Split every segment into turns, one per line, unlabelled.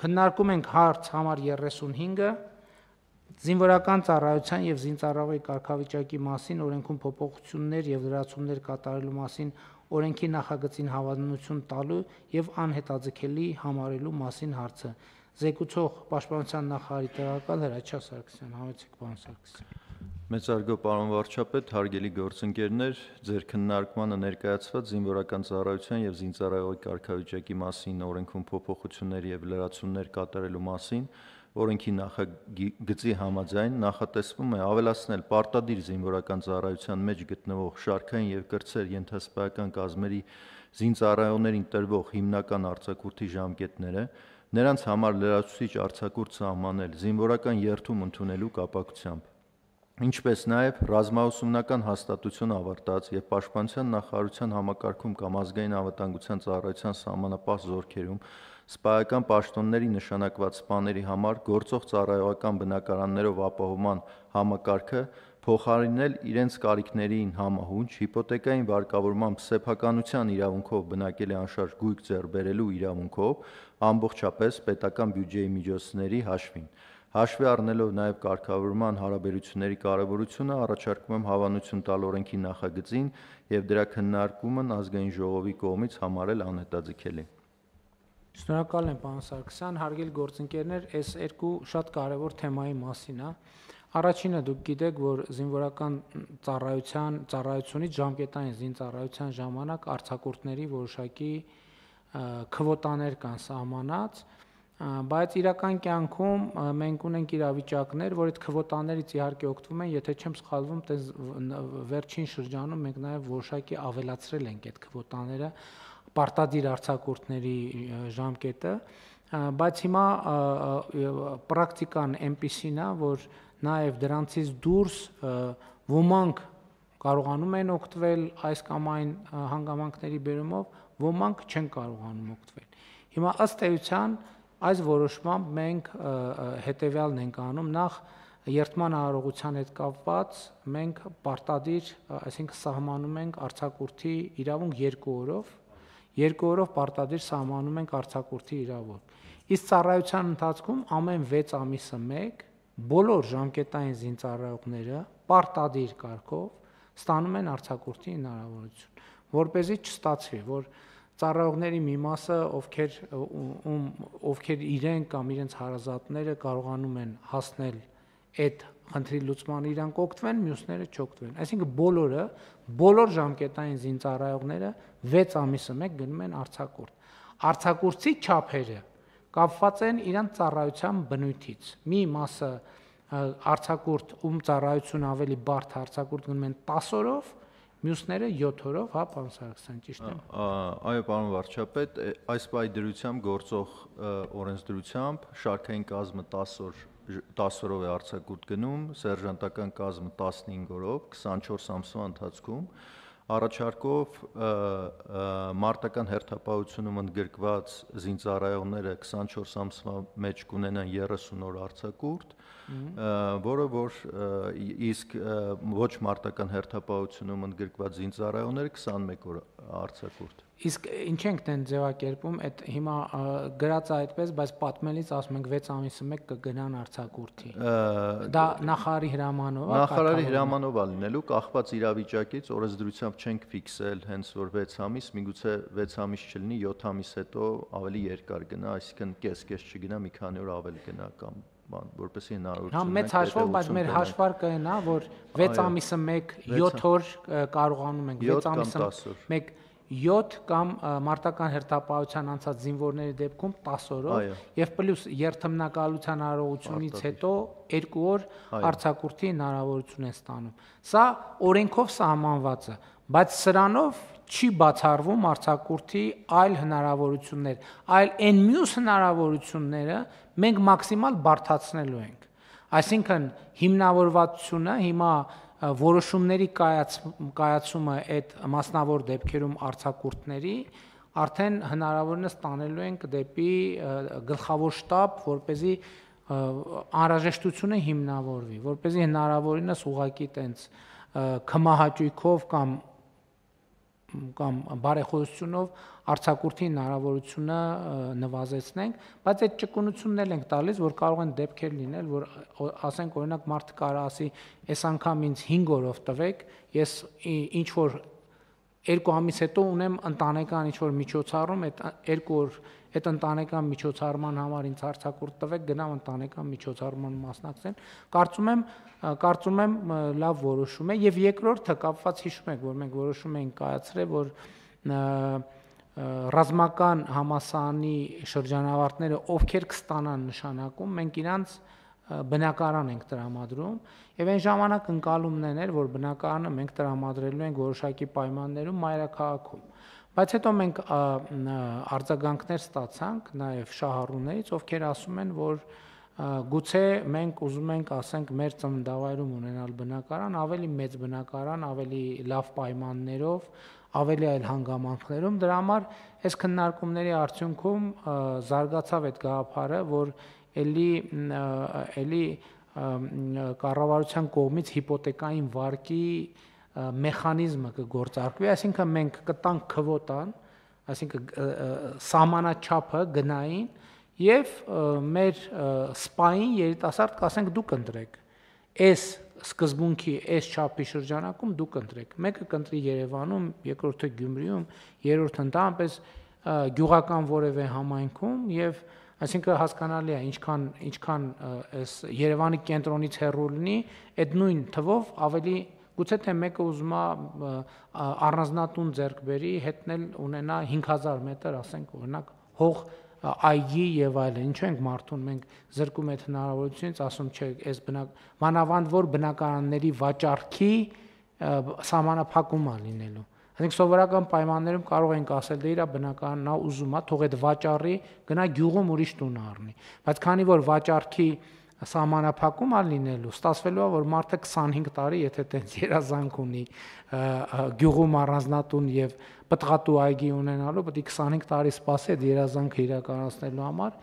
Քննարկում ենք հարց համար 35-ը զինվորական ծառայության եւ զինծառայողի կարգավիճակի մասին օրենքում փոփոխություններ եւ լրացումներ կատարելու մասին օրենքի նախագծին հավանություն տալու եւ անհետաձգելի համարելու մասին հարցը։ Զեկուցող Պաշտպանության նախարարի տեղակալ Հրաչյա Սարգսյան, համեցեք պարոն Սարգսյան։
Մեծարգո պարոն վարչապետ, հարգելի գործընկերներ, ձեր քննարկմանը ներկայացված զինվորական ծառայության եւ զինծառայողի կարգավիճակի մասին օրենքում փոփոխություններ եւ լրացումներ կատարելու մասին օրենքի նախագծի համաձայն նախատեսվում է ավելացնել պարտադիր զինվորական ծառայության մեջ գտնվող շարքային եւ կրտսեր ենթասպայական կազմերի զինծառայողներին տրվող հիմնական արձակուրդի ժամկետները, նրանց համար լրացուցիչ արձակուրդ սահմանել զինվորական երթում ընդունելու կապակցությամբ, ինչպես նաև ռազմաուսումնական հաստատություն ավարտած եւ Պաշտպանության նախարարության համակարգում կամ ազգային անվտանգության ծառայության սահմանապահ զորքերում սպայական պաշտոնների նշանակված սպաների համար գործող ծառայողական բնակարաններով ապահովման համակարգը փոխարինել իրենց կարիքներին համահունչ հիպոթեկային վարկավորմամբ սեփականության իրավունքով բնակելի անշարժ գույք ձեռք բերելու իրավունքով ամբողջապես պետական բյուջեի միջոցների հաշվին։ Հաշվի առնելով նաև կարգավորման հարաբերությունների կարևորությունը, առաջարկում եմ հավանություն տալ օրենքի նախագծին եւ դրա քննարկումն ազգային ժողովի կողմից համարել անհետաձգելի։
Շնորհակալ եմ, պարոն Սարգսյան, հարգելի գործընկերներ, այս երկու շատ կարևոր թեմայի մասին է։ Առաջինը դուք գիտեք, որ զինվորական ծառայությունից ժամկետային զինծառայության ժամանակ արձակուրդների որոշակի քվոտաներ կան սահմանած, բայց իրական կյանքում մենք ունենք իրավիճակներ, որ այդ քվոտաներից իհարկե օգտվում են, եթե չեմ սխալվում, վերջին շրջանում մենք նաև որոշակի ավելացրել ենք այդ քվոտաները, պարտադիր արձակուրդների ժամկետը, բայց հիմա պրակտիկան այնպիսին է, որ նաև դրանցից դուրս ոմանք կարողանում են օգտվել այս կամ այն հանգամանքների բերումով, ոմանք չեն կարողանում օգտվել։ Հիմա ըստ էության այս որոշմամբ մենք հետևյալն ենք անում, նախ երթման արարողության հետ կապված մենք պարտադիր, այսինքն սահմանում ենք արձակուրդի իրավունք 2 օրով, 2 օրով պարտադիր սահմանում ենք արձակուրդի իրավունք։ Իսկ ծառայության ընթացքում ամեն 6 ամիսը մեկ բոլոր ժամկետային զինծառայողները պարտադիր կարգով ստանում են արձակուրդի հնարավորություն, որպեսզի չստացվի, որ ծառայողների մի մասը, ովքեր իրենք կամ իրենց հարազատները կարողանում են հասնել այդ խնդրի լուծման, իրանք օգտվեն, մյուսները չօգտվեն։ Այսինքն բոլոր ժամկետային զինծառայողները 6 ամիսը մեկ գնում են արձակուրդ։ Արձակուրդի չափերը կապված են իրանց ծառայության բնույթից։ Մի մասը արձակուրդ, ում ծառայությունը ավելի բարդ արձակուրդ գնում են 10 օրով, մյուսները 7 օրով, հա, պարոն Սարգսյան, ճիշտ եմ։
Այո, պարոն վարչապետ, այս պայդրությամբ գործող օրենսդրությամբ շարքային կազմը 10 օրով է արձակուրդ գնում, սերժանտական կազմը 15 օրով, 24 ամսվա ընթացքում, առաջարկով մարտական հերթապահությունում ընդգրկված զինծառայողները 24 ամսվա մեջ կունենան 30 օր արձակուրդ, որը որ իսկ ոչ մարտական հերթապահությունում ընդգրկված զինծառայողները 21 օր արձակուրդ։
Իսկ ինչ ենք դեն ձևակերպում, այդ հիմա գրած է այդպես, բայց պատմելիս ասում ենք 6 ամիսը մեկ կգնան արձակուրդի։ Դա նախարարի հրամանով է։
Նախարարի հրամանով է լինելու, կախված իրավիճակից, օրենսդրությամբ չենք ֆիքսել հենց որ 6 ամիս, միգուցե 6 ամիս չլինի, 7 ամիս հետո ավելի երկար գնա, այսինքն կես չգնա, մի քանի օր ավել գնա կամ որպեսզի հնարավորություն
ունենա։ Հա, մեծ հաշվով, բայց մեր հաշվարկը այն է, որ 6 ամիսը մեկ 7 օր կարողանում ենք, 6 ամիսը մեկ 7 կամ մարտական հերթապահության անցած զինվորների դեպքում 10 օրով եւ պլյուս երթմնակալության արարողությունից հետո 2 օր արձակուրդի հնարավորություն են ստանում։ Սա օրենքով սահմանված է, բայց սրանով չի բացառվում արձակուրդի այլ հնարավորություններ, այլ այն մյուս հնարավորությունները մենք մաքսիմալ բարդացնելու ենք։ Այսինքն հիմնավորվածությունը հիմա որոշումների կայացումը այդ մասնավոր դեպքերում արձակուրդների արդեն հնարավորինս տանելու ենք դեպի գլխավոր շտաբ, որպեսզի անհրաժեշտությունը հիմնավորվի, որպեսզի հնարավորինս ուղղակի տենց քմահաճույքով կամ կամ բարեխոսությունով արձակուրդի հնարավորությունը նվազեցնենք, բայց այդ ճկունությունն էլ ենք տալիս, որ կարող են դեպքեր լինել, որ ասենք օրինակ մարդը կարող ասի, այս անգամ ինձ 5 օրով տվեք, ես ինչ որ 2 ամիս հետո ունեմ ընտանեկան ինչ որ միջոցառում, այդ 2 օր այդ ընտանեկան միջոցառման համար ինձ արձակուրդ տվեք, գնամ ընտանեկան միջոցառման մասնակցեն, կարծում եմ լավ որոշում է եւ երկրորդը կապված հիշում եք, որ մենք որոշում ենք կայացրել, որ ռազմական համալսարանի շրջանավարտները ովքեր կստանան նշանակում, մենք իրանց բնակարան ենք տրամադրում եւ այն ժամանակ ընկալումն էր, որ բնակարանը մենք տրամադրելու ենք որոշակի պայմաններում մայրաքաղաքում, բայց հետո մենք արձագանքներ ստացանք նաեւ շահառուներից, ովքեր ասում են, որ գուցե մենք ուզում ենք, ասենք, մեր ծննդավայրում ունենալ բնակարան, ավելի մեծ բնակարան, ավելի լավ պայմաններով, ավելի այլ հանգամանքներում, դրա համար այս քննարկումների արդյունքում զարգացավ այդ գաղափարը, որ էլի կառավարության կողմից հիպոթեկային վարկի մեխանիզմը կգործարկվի, այսինքն մենք կտանք քվոտան, այսինքն սահմանաչափը գնային եւ մեր սպային երիտասարդ կասենք դուք ընտրեք, այս սկզբունքի այս չափի շրջանակում դուք ընտրեք, մեկը կընտրի Երևանում, երկրորդը Գյումրիում, երրորդը ընդհանրապես գյուղական որևէ համայնքում եւ այսինքն հասկանալի է ինչքան այս Երևանի կենտրոնից հեռու լինի, այդ նույն թվով ավելի գուցե թե մեկը ուզում է առանձնատուն ձեռք բերի, հետնել ունենա 5000 մետր, ասենք օրինակ հող այգի եւ այլն, ինչու ենք մարդուն մենք զրկում այդ հնարավորությունից, ասում չէ, այս մանավանդ որ բնակարանների վաճառքի սահմանափակում է լինելու։ Այսինքն սովորական պայմաններում կարող ենք ասել դե իր բնակարանն է ուզում է, թող այդ վաճառի գնա գյուղում ուրիշ տուն առնի, բայց քանի որ վաճառքի սահմանափակում է լինելու, ստացվելու է, որ մարդը 25 տարի, եթե տենց երազանք ունի գյուղում առանձնատուն եւ պտղատու այգի ունենալու, պետք է 25 տարի սպասի այդ երազանքը իրականացնելու համար,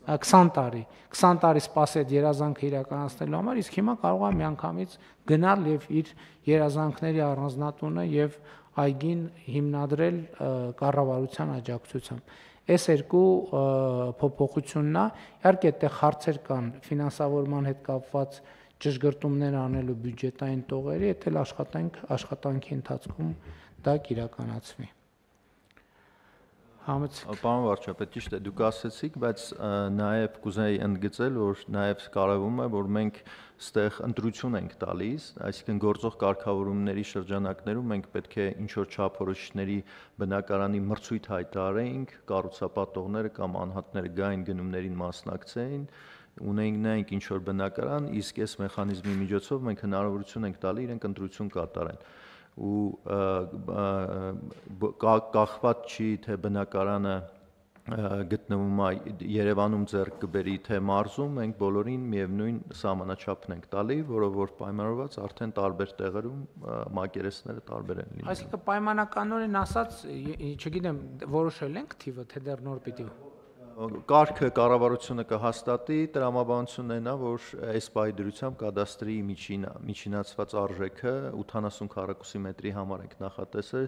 20 տարի սպասի այդ երազանքը իրականացնելու համար, իսկ հիմա կարող է միանգամից գնալ եւ իր երազանքների առանձնատունը եւ այգին հիմնադրել կառավարության աջակցությամբ։ Այս երկու փոփոխությունն է, իհարկե այդտեղ հարցեր կան ֆինանսավորման հետ կապված ճշգրտումներ անելու բյուջետային տողերի, դա էլ աշխատանքի ընթացքում դա կիրականացվի։
Պարոն վարչապետ, ճիշտ է, դուք ասեցիք, բայց նաև կուզեի ընդգծել, որ նաև կարևորում է, որ մենք ստեղ ընտրություն ենք տալիս, այսինքն գործող կարգավորումների շրջանակներում մենք պետք է ինչ-որ չափորոշիչների բնակարանի մրցույթ հայտարարեինք, կառուցապատողները կամ անհատները գային գնումներին մասնակցեին, ունեինք նայենք ինչ-որ բնակարան, իսկ այս մեխանիզմի միջոցով մենք հնարավորություն ենք տալի իրենք ընտրություն կատարեն ու կախված չի թե բնակարանը գտնվում է Երևանում ձեռք կբերի թե մարզում, մենք բոլորին միևնույն սահմանաչափն ենք տալի, որով որ պայմանավորված արդեն տարբեր տեղերում մակերեսները տարբեր են լինում։
Այսինքն պայմանականորեն ասած, չգիտեմ, որոշել ենք թիվը, թե դեռ նոր պիտի
Կարգը կառավարությունը կհաստատի, տրամաբանությունն այն է, որ այս պահի դրությամբ կադաստրի միջինացված արժեքը 80 քառակուսի մետրի համար ենք նախատեսել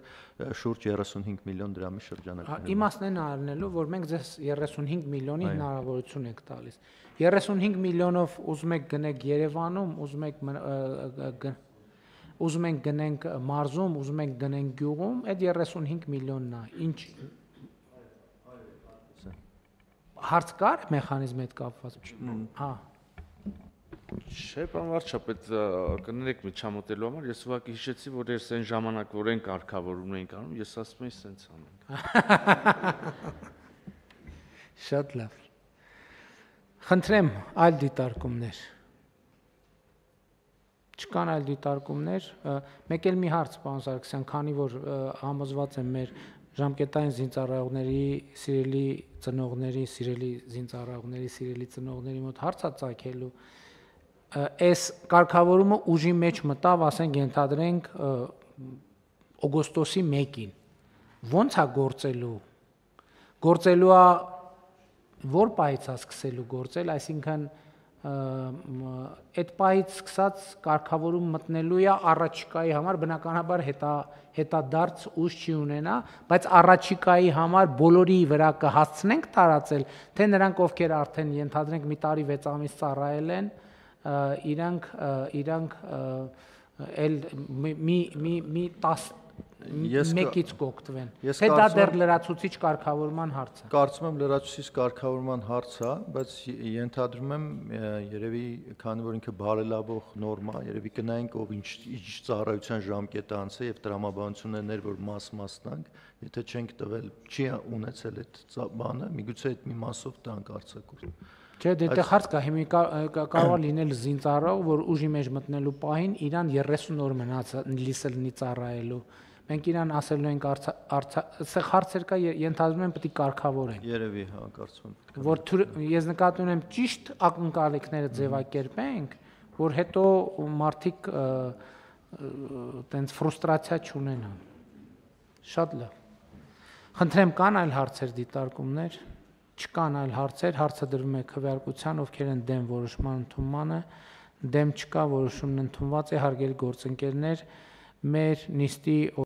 շուրջ 35 միլիոն դրամի շրջանակներում։
Իմաստն են առնելու, որ մենք ձեզ 35 միլիոնի հնարավորություն ենք տալիս։ 35 միլիոնով ուզում եք գնեք Երևանում, ուզում ենք գնենք մարզում, ուզում ենք գնենք գյուղում, այդ 35 միլիոնն է։ Ինչ հարց կար մեխանիզմի հետ կապված։ Հա։
Չէ, պարոն վարչապետ, կներեք միջամտելու համար, ես ուղղակի հիշեցի, որ ես այն ժամանակ, որ այն կարգավորումն էինք անում, ես ասում էի սենց անենք։
Շատ լավ։ Խնդրեմ այլ դիտարկումներ։ Չկան այլ դիտարկումներ, մեկ էլ մի հարց, պարոն Սարգսյան, քանի որ համոզված եմ մեր ժամկետային զինծառայողների, սիրելի ծնողների, սիրելի զինծառայողների, սիրելի ծնողների մոտ հարցա ծագելու, այս կարգավորումը ուժի մեջ մտավ, ասենք ենթադրենք օգոստոսի 1-ին, ո՞նց է գործելու, գործելու է որ պահից է սկսելու գործել, այսինքն այդ պահից սկսած կարգավորում մտնելու է առաջիկայի համար բնականաբար հետադարձ ուժ չի ունենա, բայց առաջիկայի համար բոլորի վրա կհասցնենք տարածել, թե նրանք ովքեր արդեն ենթադրենք մի տարի 6 ամիս ծառայել են, իրանք էլ մի 1-ից կօգտվեն։ Թե դա դեռ լրացուցիչ կարգավորման հարց է։
Կարծում եմ լրացուցիչ կարգավորման հարց է, բայց ենթադրում եմ երևի քանի որ ինքը բարելավող նորմա, երևի կնայենք ով ինչ ծառայության ժամկետ անց է եւ տրամաբանություններ որ մասնանք, եթե չենք տվել, չի ունեցել այդ բանը, միգուցե այդ մի մասով տանք արձակուրդ։
Չէ, դե հարց կա, հիմա կարող է լինել զինծառայող, որ ուժի մեջ մտնելու պահին իրան 30 օր մնաց լիսելնի ծառայելու։ Մենք իրան ասելու ենք այստեղ հարցեր կա, ենթադրում եմ պետք է կարգավորենք։
Երևի, հա, կարծում եմ։
Որ ես նկատի ունեմ ճիշտ ակնկալիքները ձևակերպենք, որ հետո մարդիկ տենց ֆրուստրացիա չունենան։ Շատ լավ։ Խնդրեմ, կան այլ հարցեր, դիտարկումներ։ Չկան այլ հարցեր, հարցը դրվում է քվեարկության, ովքեր են դեմ որոշման ընդունմանը, դեմ չկա, որոշումն ընդունված է, հարգելի գործընկերներ, մեր նիստի